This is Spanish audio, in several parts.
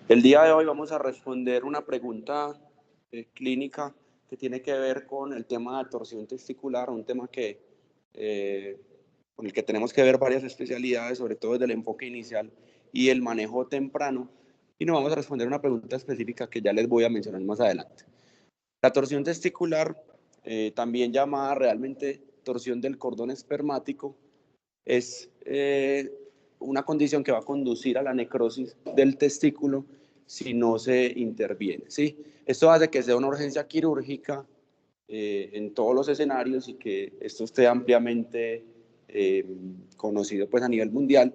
El día de hoy vamos a responder una pregunta clínica que tiene que ver con el tema de torsión testicular, un tema con el que tenemos que ver varias especialidades, sobre todo desde el enfoque inicial y el manejo temprano. Y nos vamos a responder una pregunta específica que ya les voy a mencionar más adelante. La torsión testicular, también llamada realmente torsión del cordón espermático, es una condición que va a conducir a la necrosis del testículo si no se interviene, ¿sí? Esto hace que sea una urgencia quirúrgica en todos los escenarios y que esto esté ampliamente conocido pues, a nivel mundial.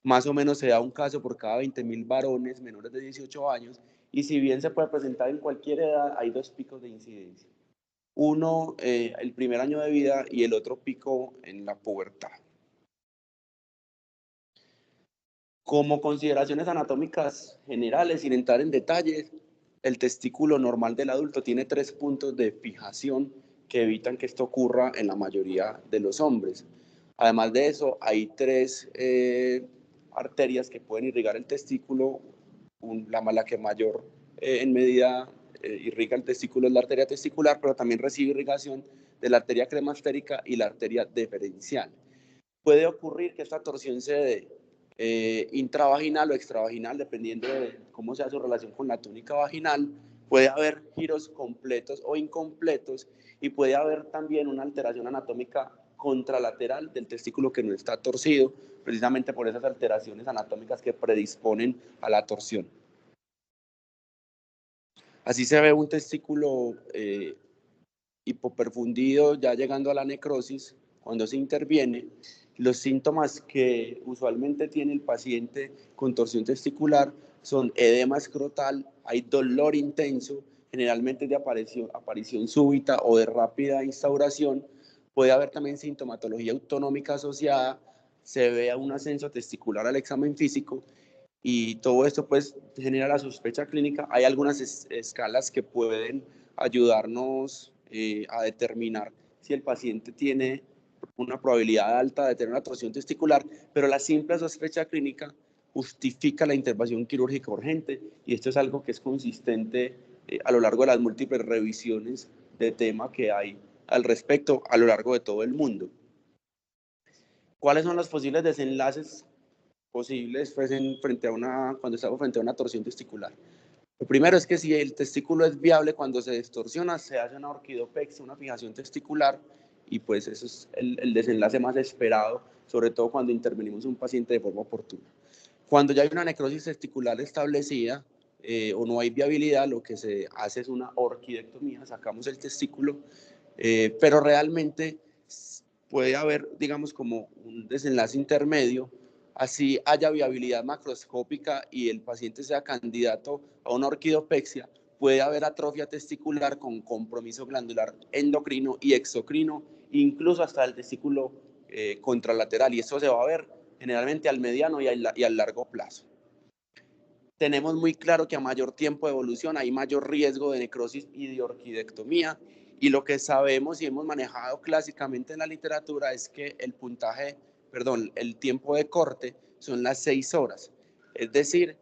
Más o menos se da un caso por cada 20.000 varones menores de 18 años y si bien se puede presentar en cualquier edad, hay dos picos de incidencia. Uno el primer año de vida y el otro pico en la pubertad. Como consideraciones anatómicas generales, sin entrar en detalles, el testículo normal del adulto tiene 3 puntos de fijación que evitan que esto ocurra en la mayoría de los hombres. Además de eso, hay 3 arterias que pueden irrigar el testículo. La que mayor en medida irriga el testículo es la arteria testicular, pero también recibe irrigación de la arteria cremastérica y la arteria deferencial. Puede ocurrir que esta torsión se dé intravaginal o extravaginal, dependiendo de cómo sea su relación con la túnica vaginal. Puede haber giros completos o incompletos y puede haber también una alteración anatómica contralateral del testículo que no está torcido, precisamente por esas alteraciones anatómicas que predisponen a la torsión. Así se ve un testículo hipoperfundido ya llegando a la necrosis. Cuando se interviene, los síntomas que usualmente tiene el paciente con torsión testicular son edema escrotal, hay dolor intenso, generalmente de aparición súbita o de rápida instauración. Puede haber también sintomatología autonómica asociada, se ve un ascenso testicular al examen físico y todo esto pues genera la sospecha clínica. Hay algunas escalas que pueden ayudarnos a determinar si el paciente tiene una probabilidad alta de tener una torsión testicular, pero la simple sospecha clínica justifica la intervención quirúrgica urgente y esto es algo que es consistente a lo largo de las múltiples revisiones de tema que hay al respecto a lo largo de todo el mundo. ¿Cuáles son los posibles desenlaces posibles pues, cuando estamos frente a una torsión testicular? Lo primero es que si el testículo es viable cuando se distorsiona, se hace una orquidopexia, una fijación testicular, y pues eso es el desenlace más esperado, sobre todo cuando intervenimos un paciente de forma oportuna. Cuando ya hay una necrosis testicular establecida o no hay viabilidad, lo que se hace es una orquidectomía, sacamos el testículo, pero realmente puede haber, digamos, como un desenlace intermedio, así haya viabilidad macroscópica y el paciente sea candidato a una orquidopexia, puede haber atrofia testicular con compromiso glandular endocrino y exocrino, incluso hasta el testículo contralateral, y esto se va a ver generalmente al mediano y al largo plazo. Tenemos muy claro que a mayor tiempo de evolución hay mayor riesgo de necrosis y de orquidectomía, y lo que sabemos y hemos manejado clásicamente en la literatura es que el tiempo de corte son las 6 horas. Es decir,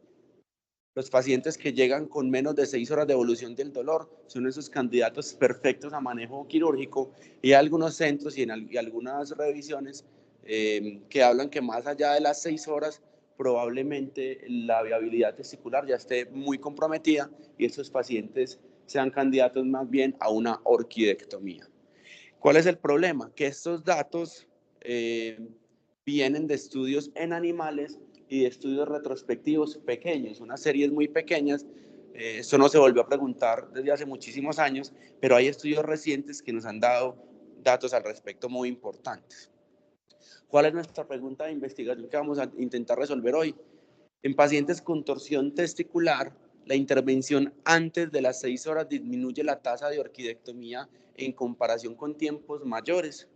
los pacientes que llegan con menos de 6 horas de evolución del dolor son esos candidatos perfectos a manejo quirúrgico, y hay algunos centros y algunas revisiones que hablan que más allá de las 6 horas probablemente la viabilidad testicular ya esté muy comprometida y estos pacientes sean candidatos más bien a una orquidectomía. ¿Cuál es el problema? Que estos datos vienen de estudios en animales y de estudios retrospectivos pequeños, unas series muy pequeñas. Esto no se volvió a preguntar desde hace muchísimos años, pero hay estudios recientes que nos han dado datos al respecto muy importantes. ¿Cuál es nuestra pregunta de investigación que vamos a intentar resolver hoy? En pacientes con torsión testicular, la intervención antes de las 6 horas disminuye la tasa de orquidectomía en comparación con tiempos mayores.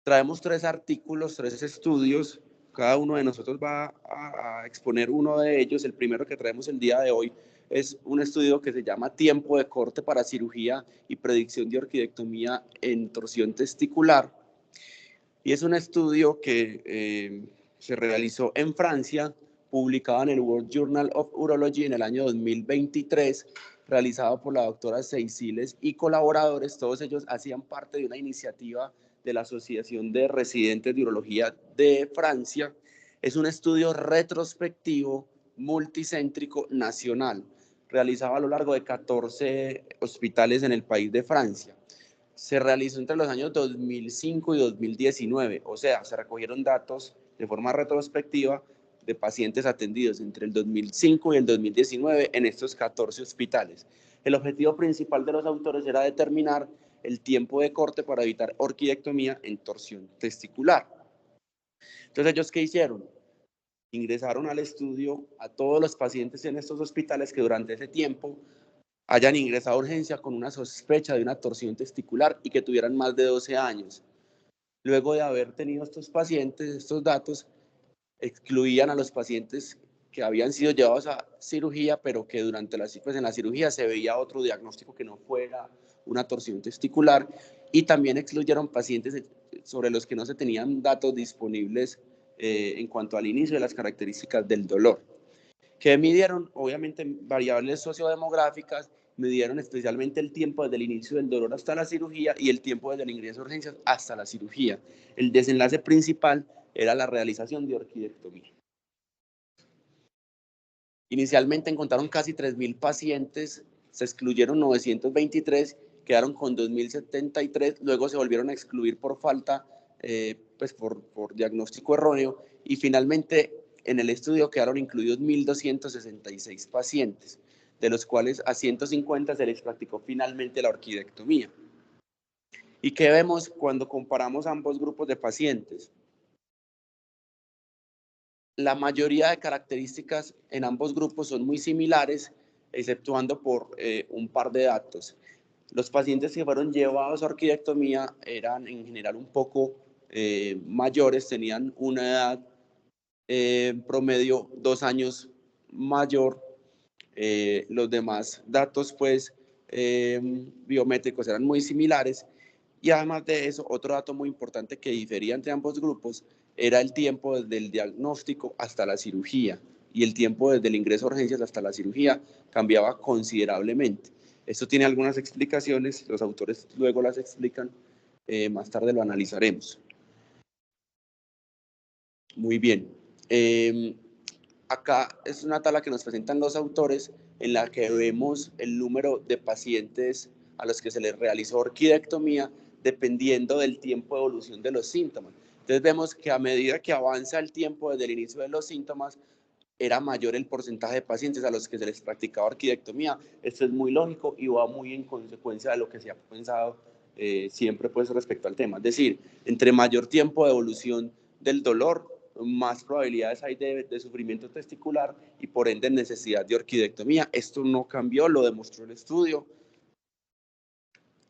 Traemos 3 artículos, 3 estudios. Cada uno de nosotros va a exponer uno de ellos. El primero que traemos el día de hoy es un estudio que se llama Tiempo de corte para cirugía y predicción de orquidectomía en torsión testicular. Y es un estudio que se realizó en Francia, publicado en el World Journal of Urology en el año 2023, realizado por la doctora Seyssiles y colaboradores. Todos ellos hacían parte de una iniciativa de la Asociación de Residentes de Urología de Francia. Es un estudio retrospectivo multicéntrico nacional, realizado a lo largo de 14 hospitales en el país de Francia. Se realizó entre los años 2005 y 2019, o sea, se recogieron datos de forma retrospectiva de pacientes atendidos entre el 2005 y el 2019 en estos 14 hospitales. El objetivo principal de los autores era determinar el tiempo de corte para evitar orquidectomía en torsión testicular. Entonces, ¿ellos qué hicieron? Ingresaron al estudio a todos los pacientes en estos hospitales que durante ese tiempo hayan ingresado a urgencia con una sospecha de una torsión testicular y que tuvieran más de 12 años. Luego de haber tenido estos pacientes, estos datos, excluían a los pacientes que habían sido llevados a cirugía, pero que durante en la cirugía se veía otro diagnóstico que no fuera una torsión testicular, y también excluyeron pacientes sobre los que no se tenían datos disponibles en cuanto al inicio de las características del dolor. Que midieron, obviamente, variables sociodemográficas, midieron especialmente el tiempo desde el inicio del dolor hasta la cirugía y el tiempo desde el ingreso a urgencias hasta la cirugía. El desenlace principal era la realización de orquidectomía. Inicialmente encontraron casi 3.000 pacientes, se excluyeron 923, quedaron con 2.073, luego se volvieron a excluir por falta, por diagnóstico erróneo, y finalmente en el estudio quedaron incluidos 1.266 pacientes, de los cuales a 150 se les practicó finalmente la orquidectomía. ¿Y qué vemos cuando comparamos ambos grupos de pacientes? La mayoría de características en ambos grupos son muy similares, exceptuando por un par de datos. Los pacientes que fueron llevados a orquidectomía eran en general un poco mayores, tenían una edad promedio 2 años mayor. Los demás datos biométricos eran muy similares, y además de eso, otro dato muy importante que difería entre ambos grupos era el tiempo desde el diagnóstico hasta la cirugía, y el tiempo desde el ingreso a urgencias hasta la cirugía cambiaba considerablemente. Esto tiene algunas explicaciones, los autores luego las explican, más tarde lo analizaremos. Muy bien. Acá es una tabla que nos presentan los autores en la que vemos el número de pacientes a los que se les realizó orquidectomía dependiendo del tiempo de evolución de los síntomas. Entonces vemos que a medida que avanza el tiempo desde el inicio de los síntomas, era mayor el porcentaje de pacientes a los que se les practicaba orquidectomía. Esto es muy lógico y va muy en consecuencia de lo que se ha pensado siempre respecto al tema. Es decir, entre mayor tiempo de evolución del dolor, más probabilidades hay de sufrimiento testicular y por ende necesidad de orquidectomía. Esto no cambió, lo demostró el estudio.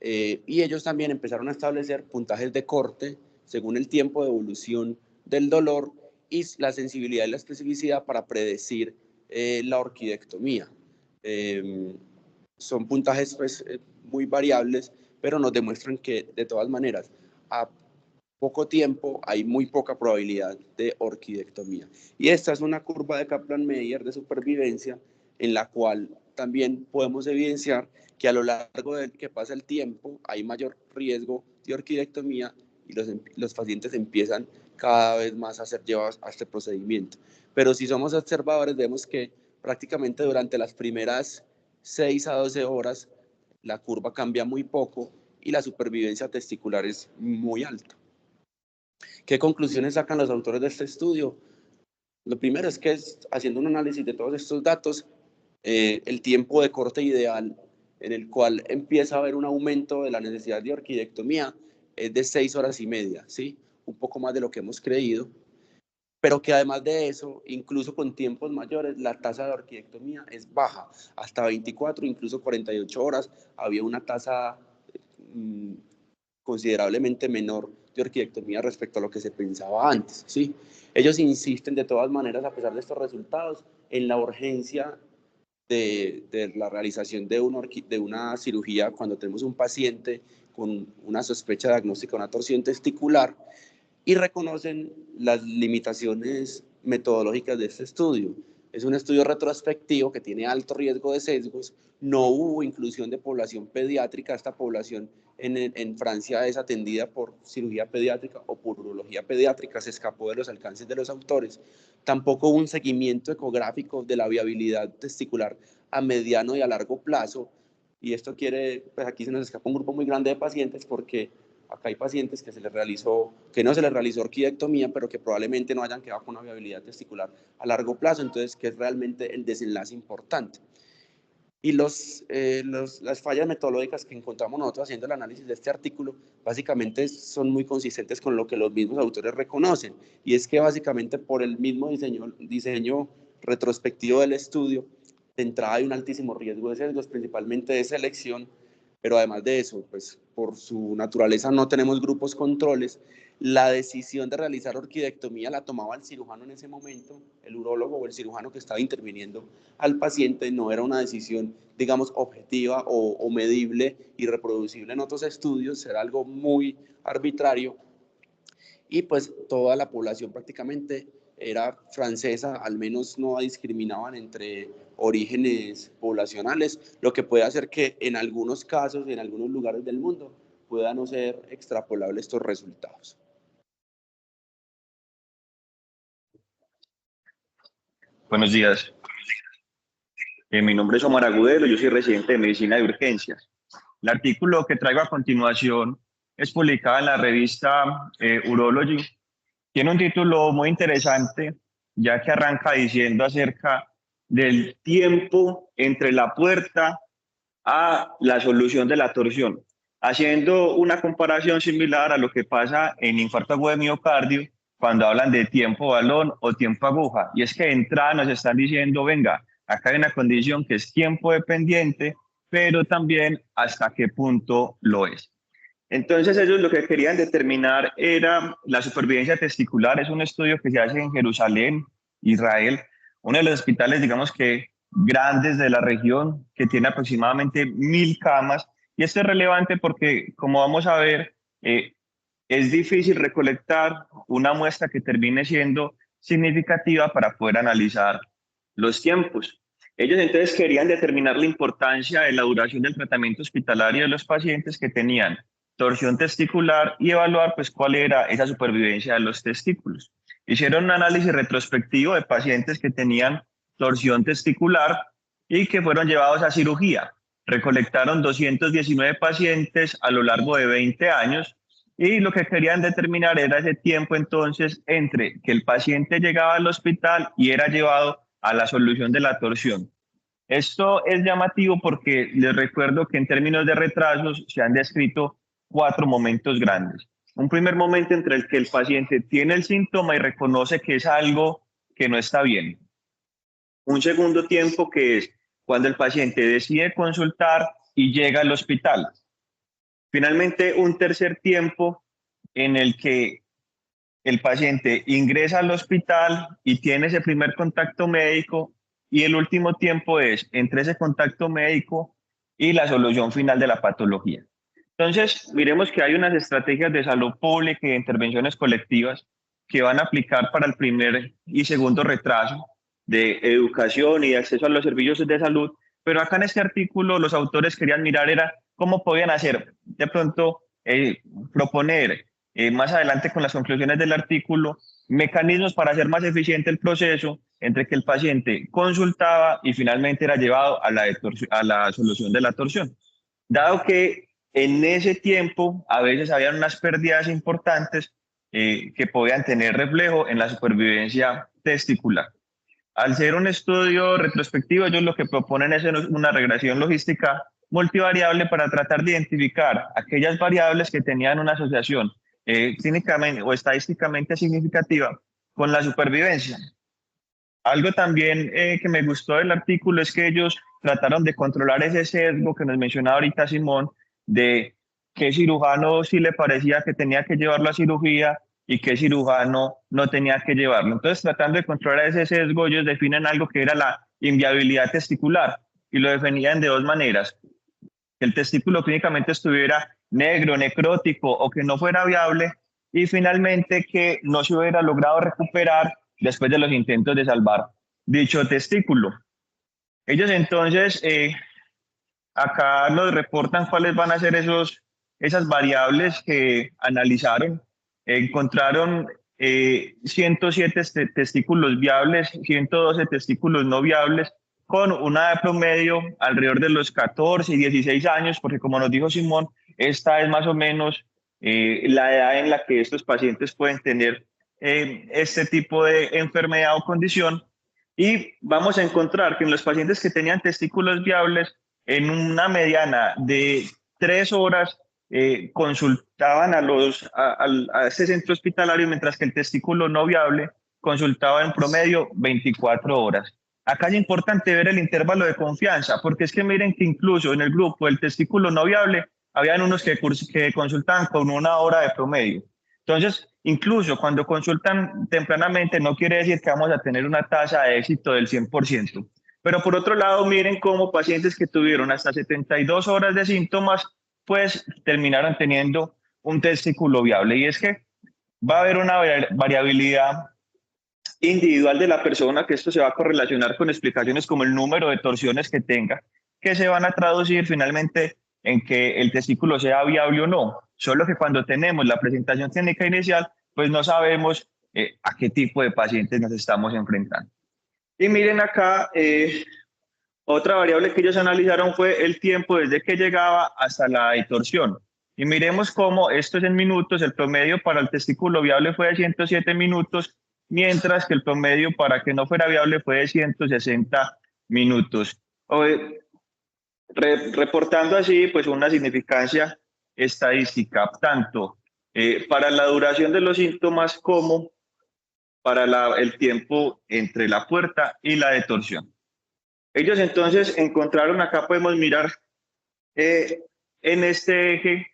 Y ellos también empezaron a establecer puntajes de corte según el tiempo de evolución del dolor y la sensibilidad y la especificidad para predecir la orquidectomía. Son puntajes muy variables, pero nos demuestran que de todas maneras a poco tiempo hay muy poca probabilidad de orquidectomía. Y esta es una curva de Kaplan-Meier de supervivencia en la cual también podemos evidenciar que a lo largo del que pasa el tiempo hay mayor riesgo de orquidectomía y los pacientes empiezan cada vez más a ser llevados a este procedimiento. Pero si somos observadores, vemos que prácticamente durante las primeras 6 a 12 horas la curva cambia muy poco y la supervivencia testicular es muy alta. ¿Qué conclusiones sacan los autores de este estudio? Lo primero es que haciendo un análisis de todos estos datos, el tiempo de corte ideal en el cual empieza a haber un aumento de la necesidad de orquidectomía es de 6 horas y media, ¿sí? Un poco más de lo que hemos creído, pero que además de eso, incluso con tiempos mayores, la tasa de orquidectomía es baja, hasta 24, incluso 48 horas, había una tasa considerablemente menor de orquidectomía respecto a lo que se pensaba antes, ¿sí? Ellos insisten de todas maneras, a pesar de estos resultados, en la urgencia de la realización de una cirugía cuando tenemos un paciente con una sospecha diagnóstica de una torsión testicular, y reconocen las limitaciones metodológicas de este estudio. Es un estudio retrospectivo que tiene alto riesgo de sesgos, no hubo inclusión de población pediátrica, esta población en Francia es atendida por cirugía pediátrica o por urología pediátrica, se escapó de los alcances de los autores, tampoco hubo un seguimiento ecográfico de la viabilidad testicular a mediano y a largo plazo, y esto pues aquí se nos escapa un grupo muy grande de pacientes porque acá hay pacientes que no se les realizó orquidectomía, pero que probablemente no hayan quedado con una viabilidad testicular a largo plazo, entonces que es realmente el desenlace importante. Y las fallas metodológicas que encontramos nosotros haciendo el análisis de este artículo, básicamente son muy consistentes con lo que los mismos autores reconocen, y es que básicamente por el mismo diseño retrospectivo del estudio, de entrada hay un altísimo riesgo de sesgos, principalmente de selección, pero además de eso, pues por su naturaleza no tenemos grupos controles. La decisión de realizar orquidectomía la tomaba el cirujano en ese momento, el urólogo o el cirujano que estaba interviniendo al paciente, no era una decisión, digamos, objetiva o medible y reproducible en otros estudios, era algo muy arbitrario, y pues toda la población prácticamente era francesa, al menos no discriminaban entre orígenes poblacionales, lo que puede hacer que en algunos casos, en algunos lugares del mundo, puedan no ser extrapolables estos resultados. Buenos días. Mi nombre es Omar Agudelo, yo soy residente de medicina de urgencias. El artículo que traigo a continuación es publicado en la revista Urology. Tiene un título muy interesante, ya que arranca diciendo acerca del tiempo entre la puerta a la solución de la torsión, haciendo una comparación similar a lo que pasa en infarto agudo de miocardio cuando hablan de tiempo balón o tiempo aguja. Y es que de entrada nos están diciendo, venga, acá hay una condición que es tiempo dependiente, pero también hasta qué punto lo es. Entonces ellos lo que querían determinar era la supervivencia testicular. Es un estudio que se hace en Jerusalén, Israel, uno de los hospitales, digamos que grandes de la región, que tiene aproximadamente 1000 camas. Y esto es relevante porque, como vamos a ver, es difícil recolectar una muestra que termine siendo significativa para poder analizar los tiempos. Ellos entonces querían determinar la importancia de la duración del tratamiento hospitalario de los pacientes que tenían torsión testicular y evaluar pues cuál era esa supervivencia de los testículos. Hicieron un análisis retrospectivo de pacientes que tenían torsión testicular y que fueron llevados a cirugía. Recolectaron 219 pacientes a lo largo de 20 años y lo que querían determinar era ese tiempo entonces entre que el paciente llegaba al hospital y era llevado a la solución de la torsión. Esto es llamativo porque les recuerdo que en términos de retrasos se han descrito 4 momentos grandes. Un primer momento entre el que el paciente tiene el síntoma y reconoce que es algo que no está bien. Un segundo tiempo que es cuando el paciente decide consultar y llega al hospital. Finalmente, un tercer tiempo en el que el paciente ingresa al hospital y tiene ese primer contacto médico, y el último tiempo es entre ese contacto médico y la solución final de la patología. Entonces, miremos que hay unas estrategias de salud pública y de intervenciones colectivas que van a aplicar para el primer y segundo retraso de educación y de acceso a los servicios de salud, pero acá en este artículo los autores querían mirar era cómo podían hacer, de pronto proponer más adelante con las conclusiones del artículo, mecanismos para hacer más eficiente el proceso entre que el paciente consultaba y finalmente era llevado a la solución de la torsión. Dado que en ese tiempo a veces habían unas pérdidas importantes que podían tener reflejo en la supervivencia testicular. Al ser un estudio retrospectivo, ellos lo que proponen es una regresión logística multivariable para tratar de identificar aquellas variables que tenían una asociación clínicamente o estadísticamente significativa con la supervivencia. Algo también que me gustó del artículo es que ellos trataron de controlar ese sesgo que nos mencionaba ahorita Simón, de qué cirujano sí le parecía que tenía que llevarlo a cirugía y qué cirujano no tenía que llevarlo. Entonces, tratando de controlar ese sesgo, ellos definen algo que era la inviabilidad testicular y lo definían de dos maneras: que el testículo clínicamente estuviera negro, necrótico o que no fuera viable, y finalmente que no se hubiera logrado recuperar después de los intentos de salvar dicho testículo. Ellos entonces acá nos reportan cuáles van a ser esas variables que analizaron. Encontraron 107 testículos viables, 112 testículos no viables, con una de promedio alrededor de los 14 y 16 años, porque como nos dijo Simón, esta es más o menos la edad en la que estos pacientes pueden tener este tipo de enfermedad o condición. Y vamos a encontrar que en los pacientes que tenían testículos viables, en una mediana de 3 horas, consultaban a ese centro hospitalario, mientras que el testículo no viable consultaba en promedio 24 horas. Acá es importante ver el intervalo de confianza, porque es que miren que incluso en el grupo del testículo no viable, habían unos que consultaban con 1 hora de promedio. Entonces, incluso cuando consultan tempranamente, no quiere decir que vamos a tener una tasa de éxito del 100%. Pero por otro lado, miren cómo pacientes que tuvieron hasta 72 horas de síntomas, pues terminaron teniendo un testículo viable. Y es que va a haber una variabilidad individual de la persona, que esto se va a correlacionar con explicaciones como el número de torsiones que tenga, que se van a traducir finalmente en que el testículo sea viable o no. Solo que cuando tenemos la presentación clínica inicial, pues no sabemos a qué tipo de pacientes nos estamos enfrentando. Y miren acá, otra variable que ellos analizaron fue el tiempo desde que llegaba hasta la detorsión. Y miremos cómo esto es en minutos. El promedio para el testículo viable fue de 107 minutos, mientras que el promedio para que no fuera viable fue de 160 minutos. Reportando así pues una significancia estadística, tanto para la duración de los síntomas como para el tiempo entre la puerta y la detorsión. Ellos entonces encontraron, acá podemos mirar en este eje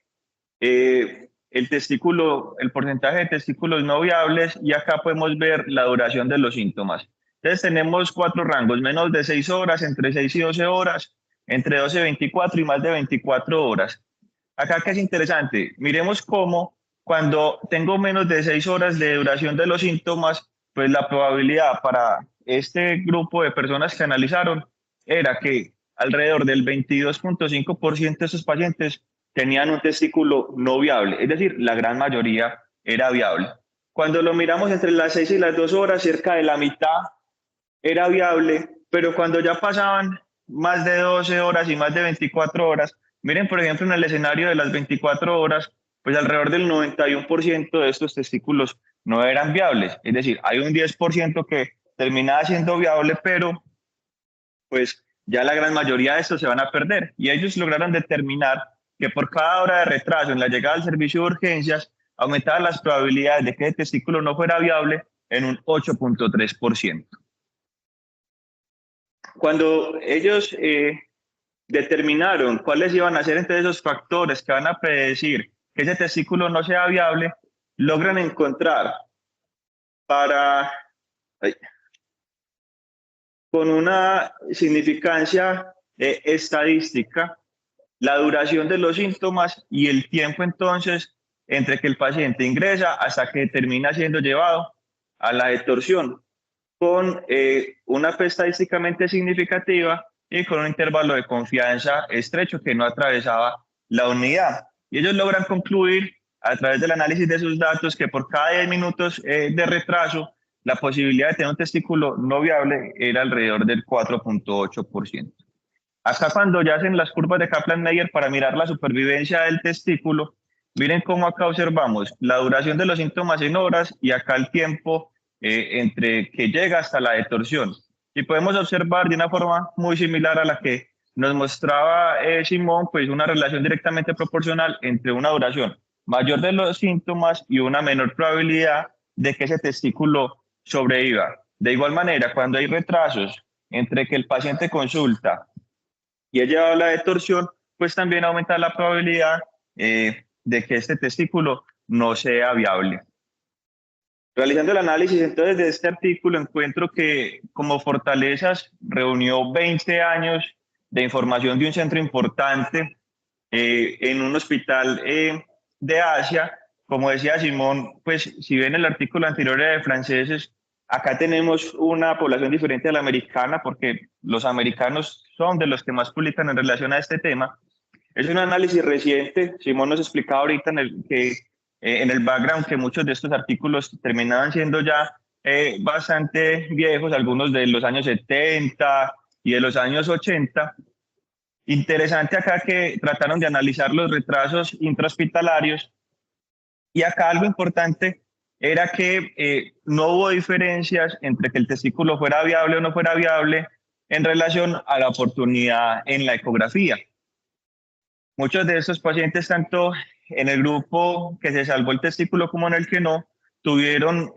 el testículo, el porcentaje de testículos no viables, y acá podemos ver la duración de los síntomas. Entonces tenemos 4 rangos: menos de 6 horas, entre 6 y 12 horas, entre 12 y 24 y más de 24 horas. Acá que es interesante, miremos cómo cuando tengo menos de 6 horas de duración de los síntomas, pues la probabilidad para este grupo de personas que analizaron era que alrededor del 22.5% de esos pacientes tenían un testículo no viable, es decir, la gran mayoría era viable. Cuando lo miramos entre las 6 y las 2 horas, cerca de la mitad era viable, pero cuando ya pasaban más de 12 horas y más de 24 horas, miren, por ejemplo, en el escenario de las 24 horas, pues alrededor del 91% de estos testículos no eran viables. Es decir, hay un 10% que terminaba siendo viable, pero pues ya la gran mayoría de estos se van a perder. Y ellos lograron determinar que por cada hora de retraso en la llegada al servicio de urgencias, aumentaban las probabilidades de que el testículo no fuera viable en un 8.3%. Cuando ellos determinaron cuáles iban a ser entre esos factores que van a predecir que ese testículo no sea viable, logran encontrar con una significancia estadística la duración de los síntomas y el tiempo entonces entre que el paciente ingresa hasta que termina siendo llevado a la detorsión, con una P estadísticamente significativa y con un intervalo de confianza estrecho que no atravesaba la unidad. Y ellos logran concluir a través del análisis de sus datos que por cada 10 minutos de retraso, la posibilidad de tener un testículo no viable era alrededor del 4.8%. Acá cuando ya hacen las curvas de Kaplan-Meier para mirar la supervivencia del testículo, miren cómo acá observamos la duración de los síntomas en horas y acá el tiempo entre que llega hasta la detorsión. Y podemos observar de una forma muy similar a la que nos mostraba Simón, pues una relación directamente proporcional entre una duración mayor de los síntomas y una menor probabilidad de que ese testículo sobreviva. De igual manera, cuando hay retrasos entre que el paciente consulta y es llevado a la detorsión, pues también aumenta la probabilidad de que este testículo no sea viable. Realizando el análisis entonces de este artículo, encuentro que como fortalezas reunió 20 años de información de un centro importante en un hospital de Asia. Como decía Simón, pues si ven el artículo anterior de franceses, acá tenemos una población diferente a la americana porque los americanos son de los que más publican en relación a este tema. Es un análisis reciente. Simón nos explicaba ahorita en el background que muchos de estos artículos terminaban siendo ya bastante viejos, algunos de los años 70 y de los años 80. Interesante acá que trataron de analizar los retrasos intrahospitalarios y acá algo importante era que no hubo diferencias entre que el testículo fuera viable o no fuera viable en relación a la oportunidad en la ecografía. Muchos de estos pacientes, tanto en el grupo que se salvó el testículo como en el que no, tuvieron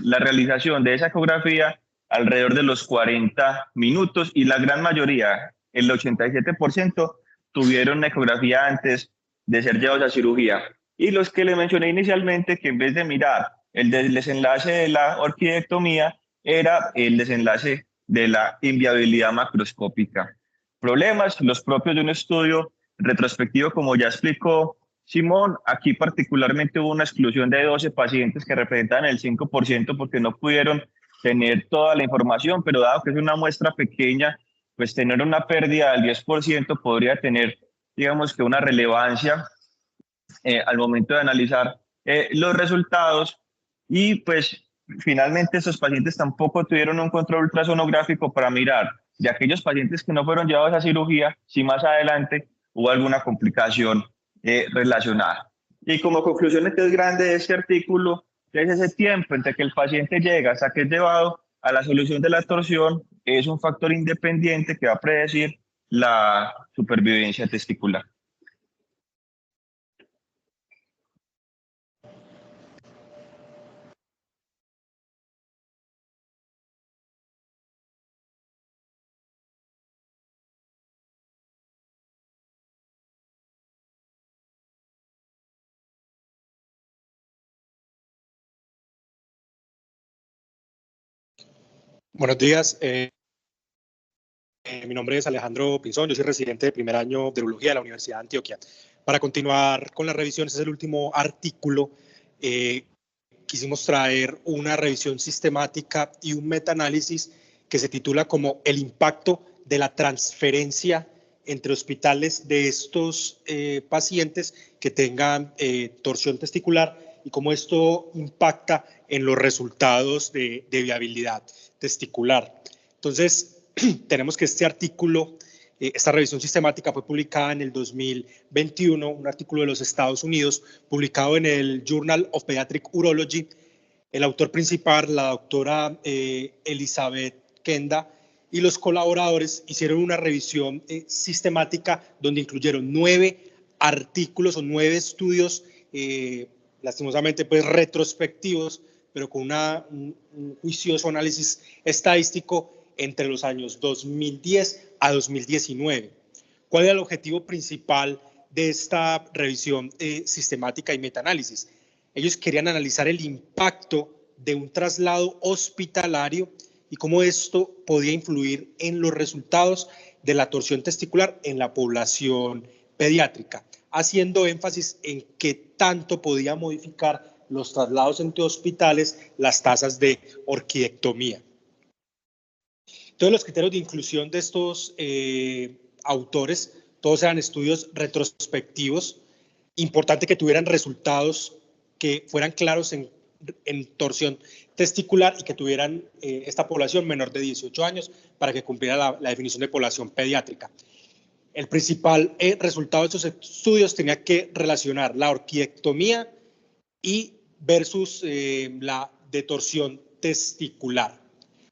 la realización de esa ecografía alrededor de los 40 minutos y la gran mayoría, el 87%, tuvieron una ecografía antes de ser llevados a cirugía. Y los que le mencioné inicialmente, que en vez de mirar el desenlace de la orquidectomía, era el desenlace de la inviabilidad macroscópica. Problemas, los propios de un estudio retrospectivo, como ya explicó Simón. Aquí particularmente hubo una exclusión de 12 pacientes que representan el 5% porque no pudieron tener toda la información, pero dado que es una muestra pequeña, pues tener una pérdida del 10% podría tener, digamos que una relevancia al momento de analizar los resultados. Y pues finalmente estos pacientes tampoco tuvieron un control ultrasonográfico para mirar de aquellos pacientes que no fueron llevados a cirugía, si más adelante hubo alguna complicación relacionada. Y como conclusión entonces grande de este artículo, es ese tiempo entre que el paciente llega hasta que es llevado a la solución de la torsión, es un factor independiente que va a predecir la supervivencia testicular. Buenos días, mi nombre es Alejandro Pinzón, yo soy residente de primer año de urología de la Universidad de Antioquia. Para continuar con la revisión, este es el último artículo. Quisimos traer una revisión sistemática y un metaanálisis que se titula como el impacto de la transferencia entre hospitales de estos pacientes que tengan torsión testicular y cómo esto impacta en los resultados de viabilidad testicular. Entonces, tenemos que este artículo, esta revisión sistemática fue publicada en el 2021, un artículo de los Estados Unidos, publicado en el Journal of Pediatric Urology. El autor principal, la doctora Elizabeth Kenda, y los colaboradores hicieron una revisión sistemática donde incluyeron 9 artículos o 9 estudios, lastimosamente pues retrospectivos, pero con un juicioso análisis estadístico entre los años 2010 a 2019. ¿Cuál era el objetivo principal de esta revisión sistemática y metaanálisis? Ellos querían analizar el impacto de un traslado hospitalario y cómo esto podía influir en los resultados de la torsión testicular en la población pediátrica, haciendo énfasis en qué tanto podía modificar los traslados entre hospitales las tasas de orquidectomía. Todos los criterios de inclusión de estos autores, todos eran estudios retrospectivos, importante que tuvieran resultados que fueran claros en torsión testicular y que tuvieran esta población menor de 18 años para que cumpliera la definición de población pediátrica. El principal resultado de estos estudios tenía que relacionar la orquiectomía y versus la detorsión testicular.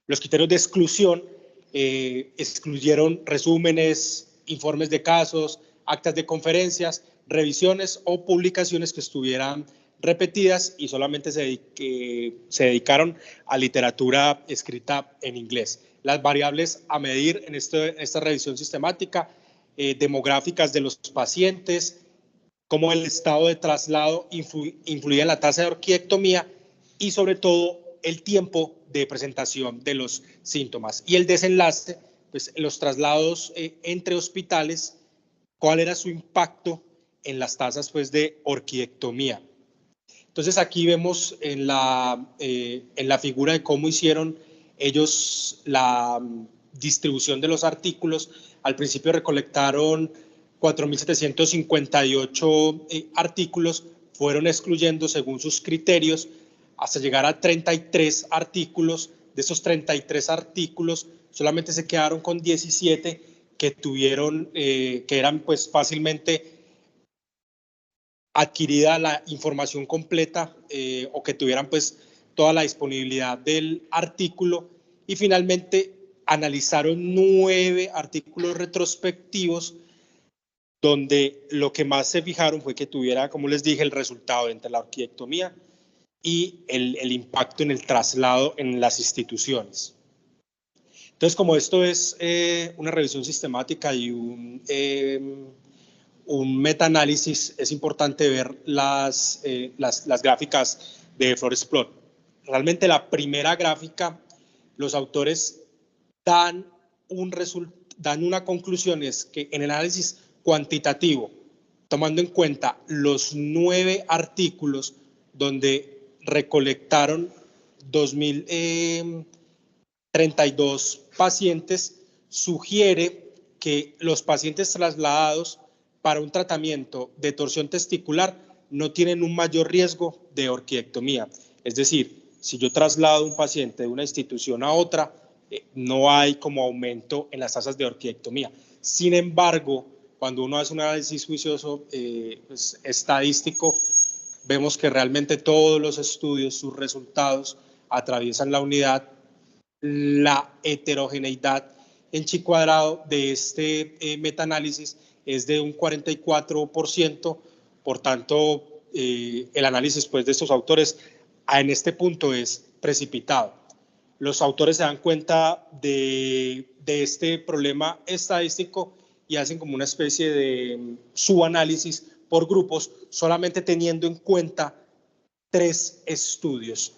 Los criterios de exclusión excluyeron resúmenes, informes de casos, actas de conferencias, revisiones o publicaciones que estuvieran repetidas y solamente se dedicaron a literatura escrita en inglés. Las variables a medir en esta revisión sistemática, demográficas de los pacientes, cómo el estado de traslado influía en la tasa de orquiectomía y sobre todo el tiempo de presentación de los síntomas. Y el desenlace, pues los traslados entre hospitales, cuál era su impacto en las tasas pues, de orquiectomía. Entonces aquí vemos en la figura de cómo hicieron ellos la distribución de los artículos. Al principio recolectaron 4.758 artículos, fueron excluyendo según sus criterios hasta llegar a 33 artículos. De esos 33 artículos solamente se quedaron con 17 que eran pues fácilmente adquirida la información completa o que tuvieran pues toda la disponibilidad del artículo, y finalmente analizaron 9 artículos retrospectivos donde lo que más se fijaron fue que tuviera, como les dije, el resultado entre la orquiectomía y el impacto en el traslado en las instituciones. Entonces, como esto es una revisión sistemática y un metaanálisis, es importante ver las gráficas de Forest Plot. Realmente la primera gráfica, los autores dan una conclusión, es que en el análisis cuantitativo, tomando en cuenta los 9 artículos donde recolectaron 2.032 pacientes, sugiere que los pacientes trasladados para un tratamiento de torsión testicular no tienen un mayor riesgo de orquiectomía. Es decir, si yo traslado a un paciente de una institución a otra, no hay como aumento en las tasas de orquiectomía. Sin embargo, cuando uno hace un análisis juicioso pues, estadístico, vemos que realmente todos los estudios, sus resultados, atraviesan la unidad. La heterogeneidad en chi cuadrado de este metaanálisis es de un 44%, por tanto, el análisis pues, de estos autores en este punto es precipitado. Los autores se dan cuenta de este problema estadístico y hacen como una especie de subanálisis por grupos, solamente teniendo en cuenta 3 estudios.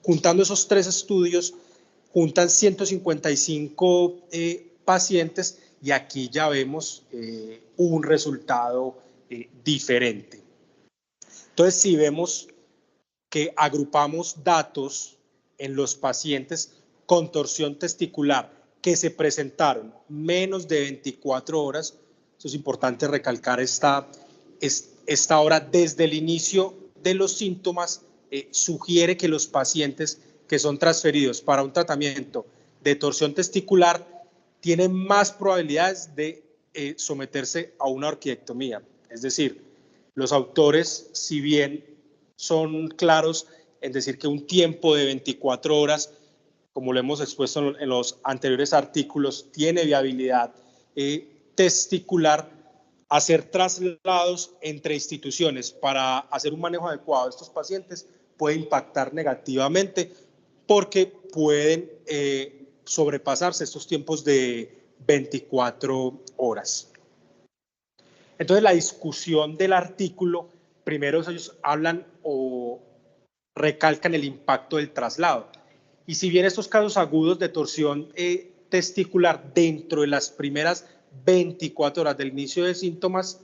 Juntando esos 3 estudios, juntan 155 pacientes y aquí ya vemos un resultado diferente. Entonces, si vemos que agrupamos datos en los pacientes con torsión testicular que se presentaron menos de 24 horas, eso es importante recalcar esta hora desde el inicio de los síntomas, sugiere que los pacientes que son transferidos para un tratamiento de torsión testicular tienen más probabilidades de someterse a una orquiectomía. Es decir, los autores, si bien son claros en decir que un tiempo de 24 horas, como lo hemos expuesto en los anteriores artículos, tiene viabilidad testicular, hacer traslados entre instituciones para hacer un manejo adecuado de estos pacientes puede impactar negativamente porque pueden sobrepasarse estos tiempos de 24 horas. Entonces, la discusión del artículo, primero ellos hablan o recalcan el impacto del traslado. Y si bien estos casos agudos de torsión testicular dentro de las primeras 24 horas del inicio de síntomas,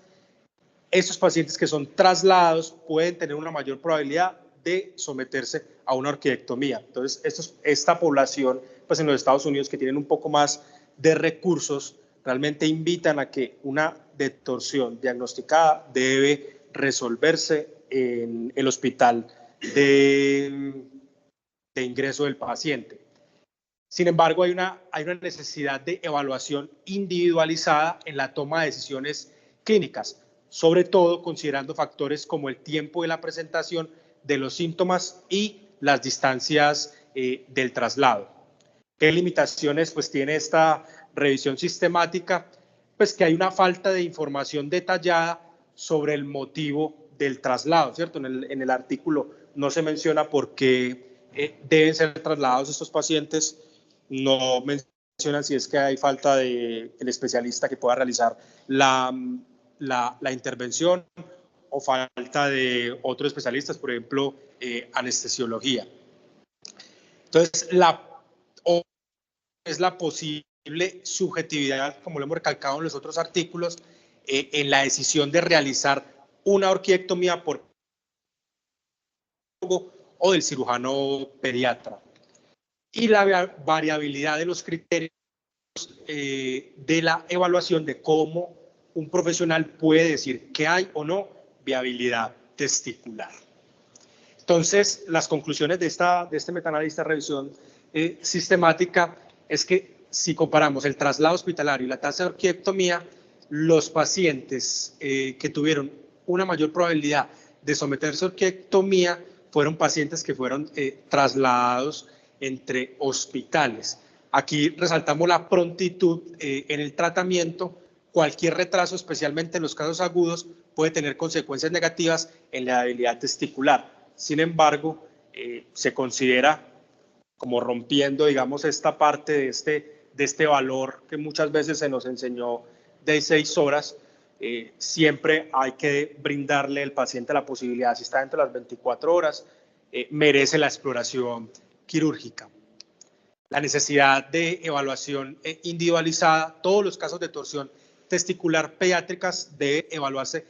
estos pacientes que son trasladados pueden tener una mayor probabilidad de someterse a una orquiectomía. Entonces, esta población, pues en los Estados Unidos, que tienen un poco más de recursos, realmente invitan a que una detorsión diagnosticada debe resolverse en el hospital de ingreso del paciente. Sin embargo, hay una necesidad de evaluación individualizada en la toma de decisiones clínicas, sobre todo considerando factores como el tiempo de la presentación de los síntomas y las distancias del traslado. ¿Qué limitaciones pues tiene esta revisión sistemática? Pues que hay una falta de información detallada sobre el motivo del traslado, ¿cierto? En el artículo no se menciona por qué deben ser trasladados estos pacientes, no mencionan si es que hay falta de el especialista que pueda realizar la intervención o falta de otros especialistas, por ejemplo, anestesiología. Entonces, es la posible subjetividad, como lo hemos recalcado en los otros artículos, en la decisión de realizar una orquiectomía por o del cirujano pediatra. Y la variabilidad de los criterios de la evaluación de cómo un profesional puede decir que hay o no viabilidad testicular. Entonces, las conclusiones de este metaanálisis de revisión sistemática es que si comparamos el traslado hospitalario y la tasa de orquiectomía, los pacientes que tuvieron una mayor probabilidad de someterse a orquiectomía fueron pacientes que fueron trasladados entre hospitales. Aquí resaltamos la prontitud en el tratamiento. Cualquier retraso, especialmente en los casos agudos, puede tener consecuencias negativas en la viabilidad testicular. Sin embargo, se considera como rompiendo, digamos, esta parte de este valor que muchas veces se nos enseñó de 6 horas. Siempre hay que brindarle al paciente la posibilidad, si está dentro de las 24 horas, merece la exploración quirúrgica. La necesidad de evaluación individualizada, todos los casos de torsión testicular pediátricas debe evaluarse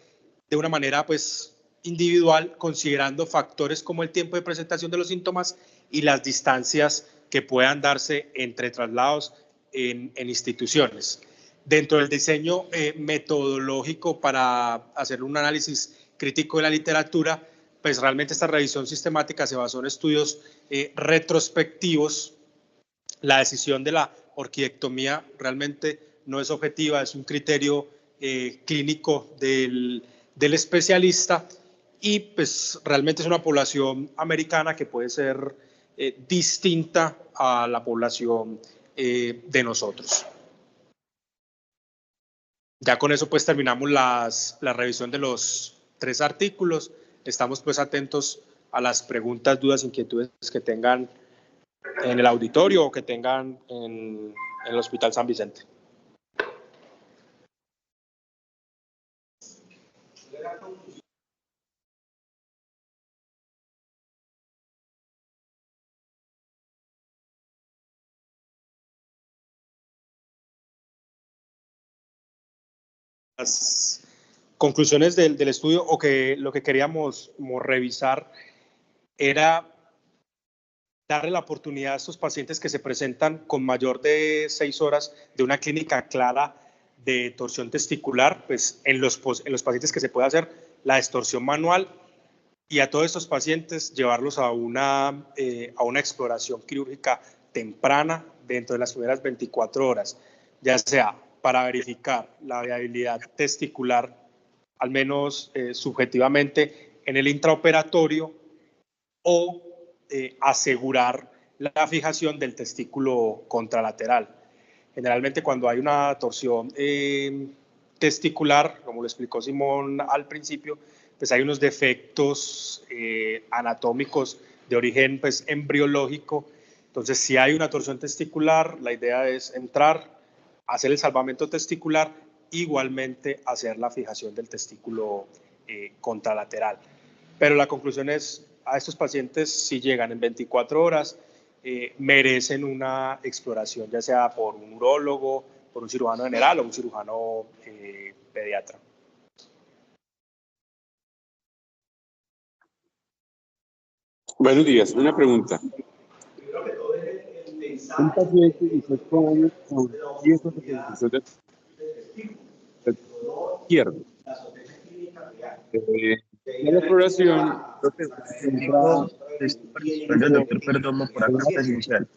de una manera pues individual, considerando factores como el tiempo de presentación de los síntomas y las distancias que puedan darse entre traslados en instituciones. Dentro del diseño metodológico para hacer un análisis crítico de la literatura, pues realmente esta revisión sistemática se basó en estudios retrospectivos. La decisión de la orquiectomía realmente no es objetiva, es un criterio clínico del especialista y pues realmente es una población americana que puede ser distinta a la población de nosotros. Ya con eso pues terminamos la revisión de los 3 artículos. Estamos pues atentos a las preguntas, dudas, inquietudes que tengan en el auditorio o que tengan en el Hospital San Vicente. Las conclusiones del estudio o que lo que queríamos revisar era darle la oportunidad a estos pacientes que se presentan con mayor de 6 horas de una clínica clara de torsión testicular, pues en los pacientes que se puede hacer la extorsión manual y a todos estos pacientes llevarlos a una exploración quirúrgica temprana dentro de las primeras 24 horas, ya sea para verificar la viabilidad testicular, al menos subjetivamente en el intraoperatorio, o asegurar la fijación del testículo contralateral. Generalmente cuando hay una torsión testicular, como lo explicó Simón al principio, pues hay unos defectos anatómicos de origen pues, embriológico. Entonces, si hay una torsión testicular, la idea es entrar, hacer el salvamento testicular, igualmente hacer la fijación del testículo contralateral. Pero la conclusión es, a estos pacientes, si llegan en 24 horas, merecen una exploración, ya sea por un urólogo, por un cirujano general o un cirujano pediatra. Buenos días, una pregunta. Un paciente de 18 años con 10 o 77 de izquierdo. La exploración Doctor Perdomo por acá presencial.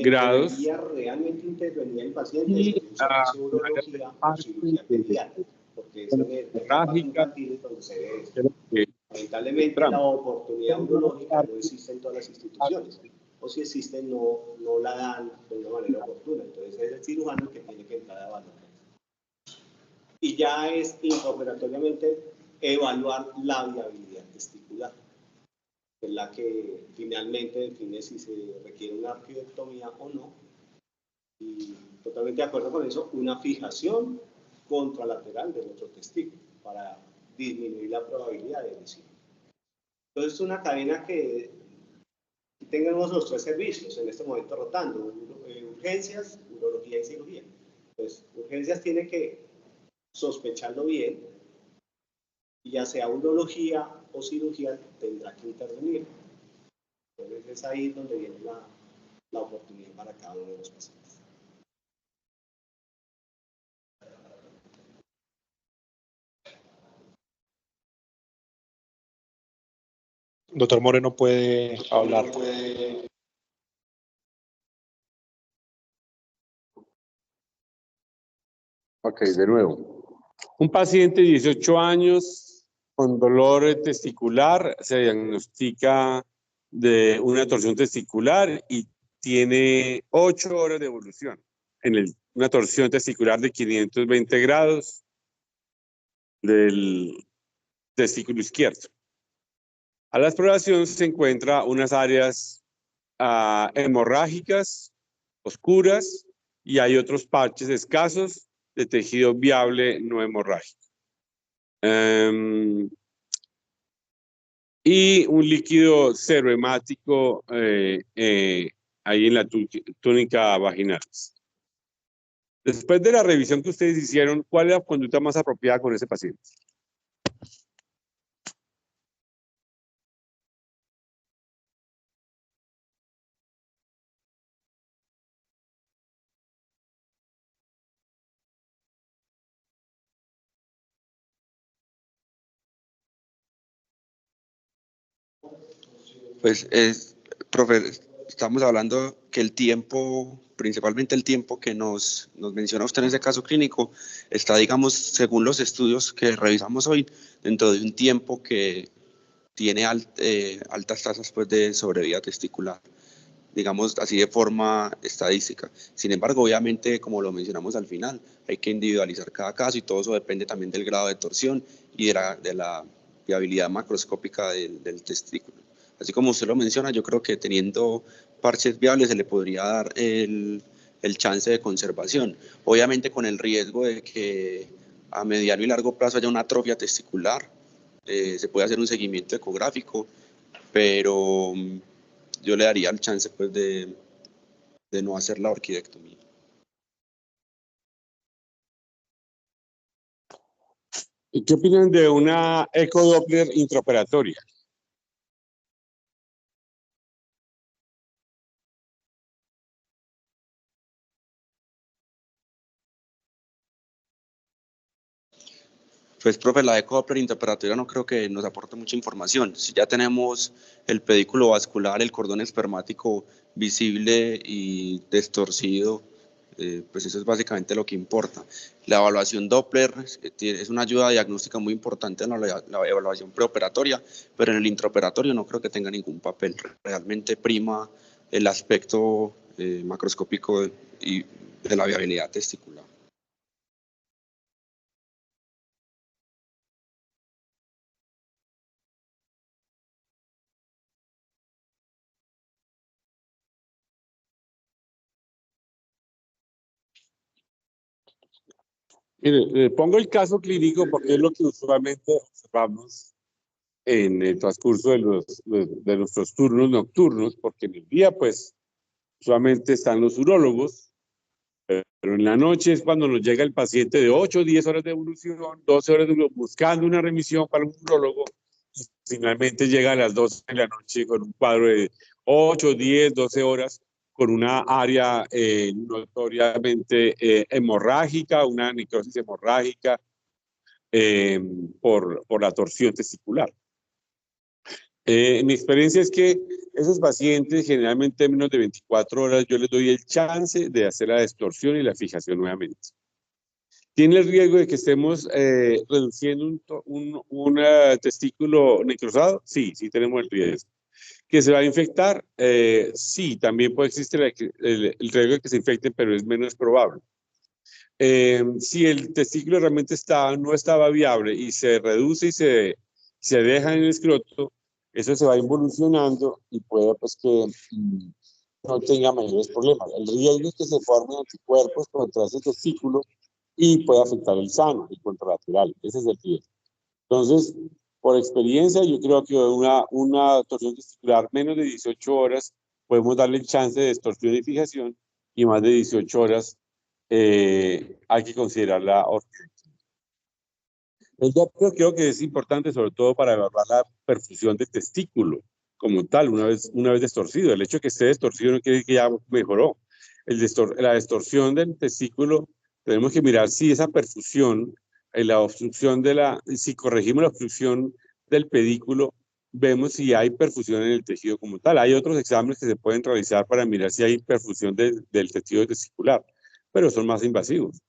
grados debería realmente intervenir el paciente y es el servicio de urología o parte cirugía de pediátrica, porque es en la etapa hemorrágica, infantil donde se ve esto. creo que Lamentablemente la entramos. oportunidad urológica no existe en todas las instituciones, o si existe no la dan de una manera oportuna, entonces es el cirujano el que tiene que entrar a evaluar. Y ya es intraoperatoriamente evaluar la viabilidad testicular, que es la que finalmente define si se requiere una arqueectomía o no. Y totalmente de acuerdo con eso, una fijación contralateral del otro testículo para disminuir la probabilidad de lesión. Entonces es una cadena que tenemos los tres servicios en este momento rotando, urgencias, urología y cirugía. Entonces, urgencias tiene que sospecharlo bien, y ya sea urología o cirugía tendrá que intervenir. Entonces es ahí donde viene la oportunidad para cada uno de los pacientes. Doctor Moreno puede hablar. Ok, de nuevo. Un paciente de 18 años con dolor testicular se diagnostica de una torsión testicular y tiene 8 horas de evolución en una torsión testicular de 520 grados del testículo izquierdo. A la exploración se encuentra unas áreas hemorrágicas, oscuras, y hay otros parches escasos de tejido viable no hemorrágico. Y un líquido serohemático ahí en la túnica vaginal. Después de la revisión que ustedes hicieron, ¿cuál es la conducta más apropiada con ese paciente? Pues profe, estamos hablando que el tiempo, principalmente el tiempo que nos menciona usted en ese caso clínico, está, digamos, según los estudios que revisamos hoy, dentro de un tiempo que tiene altas tasas pues, de sobrevida testicular, digamos así de forma estadística. Sin embargo, obviamente, como lo mencionamos al final, hay que individualizar cada caso y todo eso depende también del grado de torsión y de la viabilidad macroscópica del testículo. Así como usted lo menciona, yo creo que teniendo parches viables se le podría dar el chance de conservación. Obviamente con el riesgo de que a mediano y largo plazo haya una atrofia testicular, se puede hacer un seguimiento ecográfico, pero yo le daría el chance pues, de no hacer la orquidectomía. ¿Y qué opinan de una ecodoppler intraoperatoria? Pues, profe, la ecodoppler intraoperatoria no creo que nos aporte mucha información. Si ya tenemos el pedículo vascular, el cordón espermático visible y destorcido, pues eso es básicamente lo que importa. La evaluación Doppler es una ayuda diagnóstica muy importante en la evaluación preoperatoria, pero en el intraoperatorio no creo que tenga ningún papel. Realmente prima el aspecto macroscópico y de la viabilidad testicular. Mire, le pongo el caso clínico porque es lo que usualmente observamos en el transcurso de nuestros turnos nocturnos, porque en el día, pues, usualmente están los urólogos, pero en la noche es cuando nos llega el paciente de 8 o 10 horas de evolución, 12 horas de evolución, buscando una remisión para un urólogo, y finalmente llega a las 12 de la noche con un cuadro de 8, 10, 12 horas, con una área notoriamente hemorrágica, una necrosis hemorrágica por la torsión testicular. Mi experiencia es que Esos pacientes, generalmente en menos de 24 horas, yo les doy el chance de hacer la distorsión y la fijación nuevamente. ¿Tiene el riesgo de que estemos reduciendo un testículo necrosado? Sí, sí tenemos el riesgo. ¿Que se va a infectar? Sí, también puede existir el riesgo de que se infecten, pero es menos probable. Si el testículo realmente no estaba viable y se reduce y se deja en el escroto, eso se va involucionando y puede pues que no tenga mayores problemas. El riesgo es que se formen anticuerpos contra ese testículo y puede afectar el sano, el contralateral. Ese es el riesgo. Entonces, por experiencia, yo creo que una torsión testicular menos de 18 horas podemos darle chance de distorsión y fijación, y más de 18 horas hay que considerar la ortodoncia. Yo creo que es importante, sobre todo para evaluar la perfusión del testículo como tal, una vez distorcido. El hecho de que esté distorcido no quiere decir que ya mejoró. La distorsión del testículo, tenemos que mirar si esa perfusión, si corregimos la obstrucción del pedículo, vemos si hay perfusión en el tejido como tal. Hay otros exámenes que se pueden realizar para mirar si hay perfusión del tejido testicular, pero son más invasivos.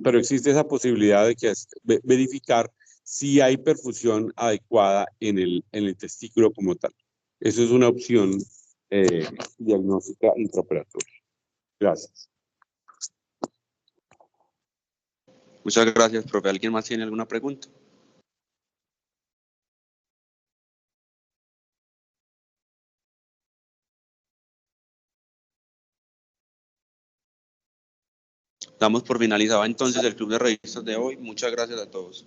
Pero existe esa posibilidad de verificar si hay perfusión adecuada en el testículo como tal. Eso es una opción diagnóstica intraoperatoria. Gracias. Muchas gracias, profe. ¿Alguien más tiene alguna pregunta? Damos por finalizado entonces el club de revistas de hoy. Muchas gracias a todos.